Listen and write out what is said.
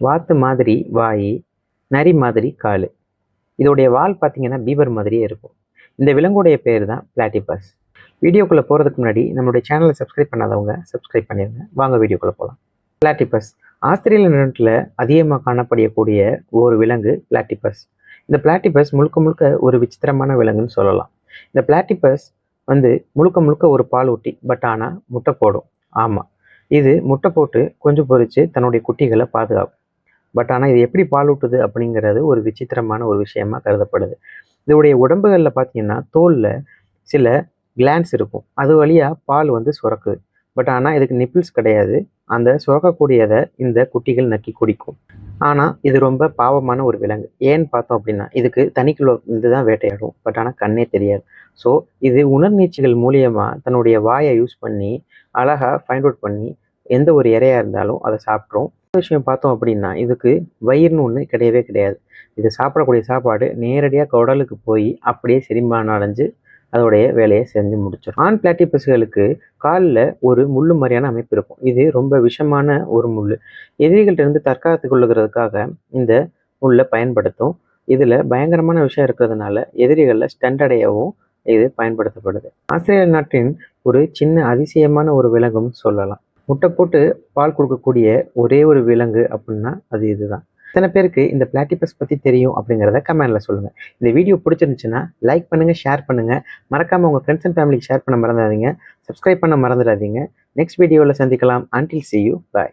வாத்து மாதிரி வாய், நரி மாதிரி கால். இதோடைய வால் பார்த்தீங்கன்னா பீவர் மாதிரியே இருக்கும். இந்த விலங்குடைய பேர் தான் பிளாட்டிபஸ். வீடியோக்குள்ளே போகிறதுக்கு முன்னாடி நம்மளுடைய சேனலை சப்ஸ்கிரைப் பண்ணாதவங்க சப்ஸ்கிரைப் பண்ணிடுங்க. வாங்க வீடியோக்குள்ளே போகலாம். பிளாட்டிபஸ் ஆஸ்திரேலிய நாட்டில் அதிகமாக காணப்படக்கூடிய ஒரு விலங்கு பிளாட்டிபஸ். இந்த பிளாட்டிபஸ் முழுக்க முழுக்க ஒரு விசித்திரமான விலங்குன்னு சொல்லலாம். இந்த பிளாட்டிபஸ் முழுக்க முழுக்க ஒரு பால் ஊட்டி, பட் ஆனால் முட்டை போடும். ஆமாம், இது முட்டை போட்டு கொஞ்சம் பொரித்து தன்னுடைய குட்டிகளை பாதுகாக்கும். பட் ஆனால் இது எப்படி பால் ஊட்டுது அப்படிங்கிறது ஒரு விசித்திரமான ஒரு விஷயமா கருதப்படுது. இதோடைய உடம்புகளில் பார்த்தீங்கன்னா தோலில் சில கிளான்ஸ் இருக்கும். அது வழியாக பால் சுரக்குது. பட் ஆனால் இதுக்கு நிப்பிள்ஸ் கிடையாது. அந்த சுரக்கக்கூடியதை இந்த குட்டிகள் நக்கி குடிக்கும். ஆனால் இது ரொம்ப பாவமான ஒரு விலங்கு. ஏன்னு பார்த்தோம் அப்படின்னா இதுக்கு தனிக்குள்ள தான் வேட்டையாடும். பட் ஆனால் கண்ணே தெரியாது. ஸோ இது உணர்நீச்சிகள் மூலியமாக தன்னுடைய வாயை யூஸ் பண்ணி அழகாக ஃபைண்ட் அவுட் பண்ணி எந்த ஒரு இரையாக இருந்தாலும் அதை சாப்பிட்ரும். விஷயம் பார்த்தோம் அப்படின்னா இதுக்கு வயிறுன்னு ஒன்று கிடையவே கிடையாது. இது சாப்பிடக்கூடிய சாப்பாடு நேரடியாக குடலுக்கு போய் அப்படியே செரிமானம் அடைஞ்சு அதோடைய வேலையை செஞ்சு முடிச்சிடும். ஆண் பிளாட்டிபஸ்களுக்கு காலில் ஒரு முள்ளு மாதிரியான அமைப்பு இருக்கும். இது ரொம்ப விஷமான ஒரு முள். எதிரிகள்கிட்ட தற்காத்து கொள்ளுகிறதுக்காக இந்த முள்ளை பயன்படுத்தும். இதில் பயங்கரமான விஷயம் இருக்கிறதுனால எதிரிகளில் ஸ்டண்ட் அடையவும் இது பயன்படுத்தப்படுது. ஆஸ்திரேலிய நாட்டின் ஒரு சின்ன அதிசயமான ஒரு விலங்குன்னு சொல்லலாம். முட்டை போட்டு பால் கொடுக்கக்கூடிய ஒரே ஒரு விலங்கு அப்படின்னா அது இதுதான். எத்தனை பேருக்கு இந்த பிளாட்டிபஸ் பற்றி தெரியும் அப்படிங்கிறத கமெண்ட்ல சொல்லுங்கள். இந்த வீடியோ பிடிச்சிருந்துச்சுன்னா லைக் பண்ணுங்கள், ஷேர் பண்ணுங்கள். மறக்காமல் உங்கள் ஃப்ரெண்ட்ஸ் அண்ட் ஃபேமிலிக்கு ஷேர் பண்ண மறந்துடாதீங்க. சப்ஸ்கிரைப் பண்ண மறந்துடாதீங்க. நெக்ஸ்ட் வீடியோவில் சந்திக்கலாம். Until see you. Bye.